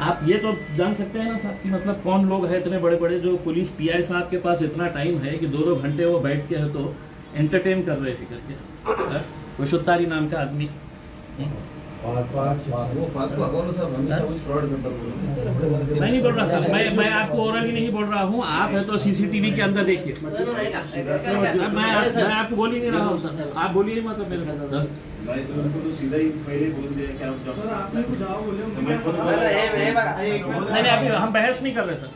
आप ये तो जान सकते हैं ना साहब कि मतलब कौन लोग हैं इतने बड़े बड़े जो पुलिस पीआई साहब के पास इतना टाइम है कि 2-2 घंटे वो बैठ के है तो एंटरटेन कर रहे थे करके कुशुत्तारी नाम का आदमी। मैं नहीं बोल रहा सर, मैं आपको ओरली नहीं बोल रहा हूँ, आप है तो सीसीटीवी के अंदर देखिए। मैं आपको बोल ही नहीं रहा हूँ सर, आप बोलिए मतलब मेरे मैं तो उनको तो सीधा ही पहले बोल दिया क्या सर आपने कुछ आओ बोले नहीं अभी हम बहस नहीं कर रहे सर,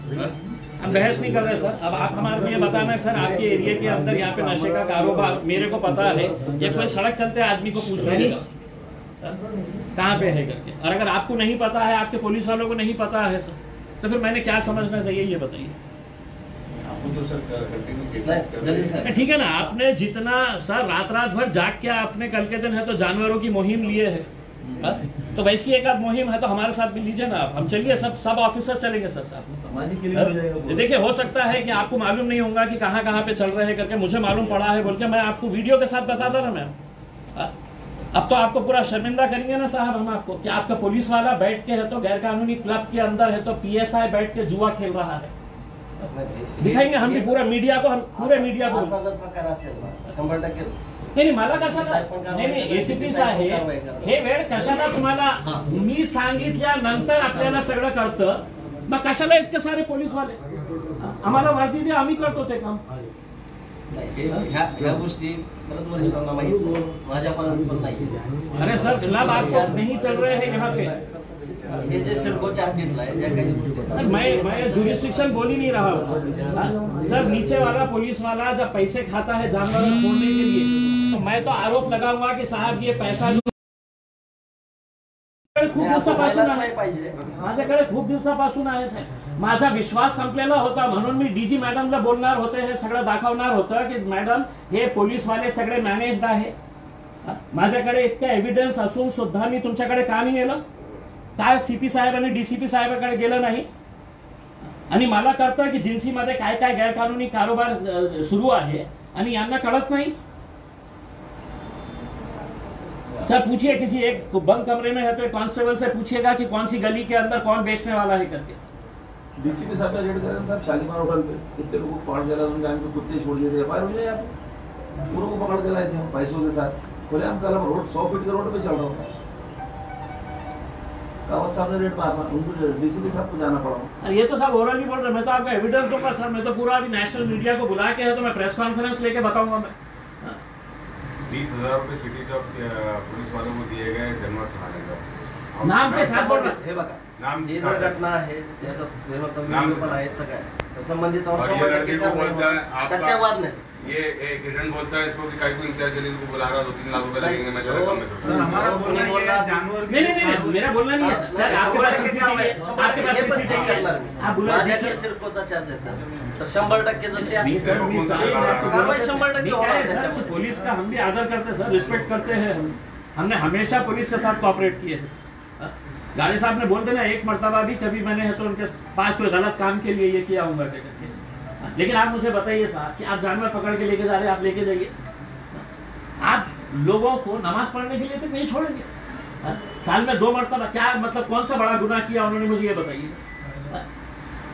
हम बहस नहीं कर रहे सर। अब आप हमारे लिए बताना है सर, आपके एरिया के अंदर यहाँ पे नशे का कारोबार मेरे को पता है, या कोई सड़क चलते आदमी को पूछ रहे कहाँ पे है करके, और अगर आपको नहीं पता है, आपके पुलिस वालों को नहीं पता है सर, तो फिर मैंने क्या समझना चाहिए ये बताइए। ठीक है ना, आपने जितना सर रात भर जाग के आपने कल के दिन है तो जानवरों की मुहिम लिए है, तो वैसी एक आध मुहिम है तो हमारे साथ भी लीजिए ना आप, हम चलिए सब ऑफिसर चलेंगे सर साथ। देखिए हो सकता है कि आपको मालूम नहीं होगा कि कहाँ कहाँ पे चल रहे हैं करके, मुझे मालूम पड़ा है बोल के मैं आपको वीडियो के साथ बताता ना मैम। अब तो आपको पूरा शर्मिंदा करेंगे ना साहब हम आपको कि आपका पुलिस वाला बैठ के है तो गैर कानूनी क्लब के अंदर है तो पीएसआई बैठ के जुआ खेल रहा है, दिखाएंगे हम भी पूरा मीडिया को, हम पूरे मीडिया को। नाही मला कशाला नाही एसीपी साहेब हे वेळ कशाला तुम्हाला मी सांगितल्यानंतर आपल्याला सगळं कळतं, मग कशाला इतके सारे पोलीस वाले आम्हाला वर्दी द्या, आम्ही करतो ते काम। ह्या गोष्टी परत वरिष्ठांना माहिती, माझ्यापर्यंत पण नाही। अरे सर क्लब आपको नहीं चल रहे हैं यहाँ पे, ये जे सिडकोच्या हद्दीतला आहे ज्या काही गोष्टी सर मैं जुरिस्डिक्शन बोल ही नहीं रहा हूँ सर। नीचे वाला पुलिस वाला जब पैसे खाता है जानवर छोड़ने के लिए, तो मैं तो आरोप लगाऊंगा कि साहब ये पैसा खूप दिवसापासून आहे, माझ्याकडे खूप दिवसापासून आहे साहेब। माझा विश्वास संपलेला होता म्हणून मी डीजी मॅडमला बोलणार होते, हे सगळं दाखवणार होतं की मॅडम हे पोलीसवाले सगळे मॅनेज्ड आहे। माझ्याकडे इतका एव्हिडन्स असून सुद्धा मी तुमच्याकडे का नाही गेलो, काय सीपी साहेब आणि डीसीपी साहेबांकडे गेलं नाही, आणि मला कळतं की जिन्सीमध्ये काय काय गैरकानूनी कारोबार सुरू आहे आणि यांना कळत नाही। सर पूछिए किसी एक बंद कमरे में है तो कांस्टेबल से पूछिएगा कि कौन सी गली के अंदर कौन बेचने वाला है करके। डीसीपी साहब का रेड करें साहब, शालीमार होटल पे कितने लोगों को पकड़ के लाए, उनके पे कुत्ते छोड़ दिए थे, एफआईआर हुई है, आप पूरों को पकड़ के लाए थे पैसों के साथ, बोले हम कल रोड 100 फीट के रोड पे चल रहा हूँ, कावत साहब ने रेड मारा, उनको डीसीपी साहब को जाना पड़ा। ये तो साहब ओरली बोल रहे, मैं तो आपको एविडेंस दूंगा सर, मैं तो पूरा अभी नेशनल मीडिया को बुला के है तो मैं प्रेस कॉन्फ्रेंस लेके बताऊंगा मैं। 20,000 रुपए सिटी चौक पुलिस वालों को दिए गए जनमत थाने का नाम के साथ बोल हे बघा, नाम ही जर घटना आहे त्याचं नाम पण आहे सगळं संबंधित और और ये लड़के को बोलता है आपका सत्यवाद नहीं, ये एक एजेंट बोलता है इसको कि कहीं को इंचार्ज जलील को बुला रहा 2-3 लाख रुपए लगेंगे, मैं तेरा काम सर करूंगा। हमारा बोलना ये जानवर नहीं मेरा बोलना नहीं है सर, आपके पास सीसीटीवी, आपके पास सीसीटीवी है, आप बुला माझ्याकडे सिडकोचा चार्ज येतात तर 100% जर त्या कारवाई 100% होणार त्याच्यामध्ये। पुलिस का हम भी आदर करते हैं सर, रिस्पेक्ट करते हैं हमने हमेशा पुलिस के साथ कोऑपरेट किए हैं। गाड़ी साहब ने बोलते ना एक मर्तबा भी कभी मैंने है तो उनके पास कोई गलत काम के लिए ये किया होगा करके, लेकिन आप मुझे बताइए साहब कि आप जानवर पकड़ के लेके जा रहे हैं, आप लेके जाइए, आप लोगों को नमाज पढ़ने के लिए तो नहीं छोड़ेंगे। साल में 2 मरतबा, क्या मतलब कौन सा बड़ा गुनाह किया उन्होंने, मुझे ये बताइए।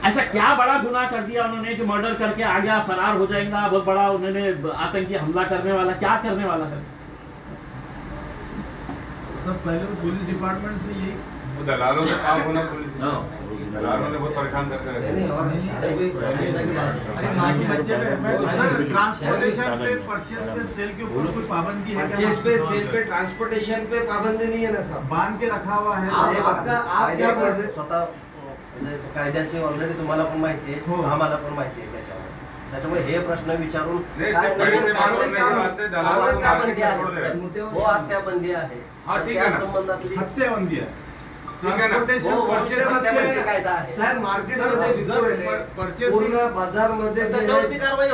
ऐसा क्या बड़ा गुनाह कर दिया उन्होंने कि मर्डर करके आ गया, फरार हो जाएगा, बहुत बड़ा उन्होंने आतंकी हमला करने वाला, क्या करने वाला है? पहले तो पुलिस डिपार्टमेंट से यही वो दलालों से काम होना, पुलिस दलालों ने बहुत परेशान करके रखे। ट्रांसपोर्टेशन पे, परचेज पे, सेल के ऊपर कोई पाबंदी है? परचेज पे, सेल पे, ट्रांसपोर्टेशन पे पाबंदी नहीं है ना साहब, बांध के रखा हुआ है। आप क्या बोल रहे? स्वतः कायद्याची ऑलरेडी तुम्हाला पण माहिती आहे, आम्हाला पण माहिती आहे त्याच्यामुळे हे प्रश्न विचारून हो हत्याबंदी आहे, त्या संबंधातली हत्याबंदी आहे, कायदा आहे साहेब, मार्केटमध्ये पूर्ण बाजारमध्ये त्याच्यावरती कारवाई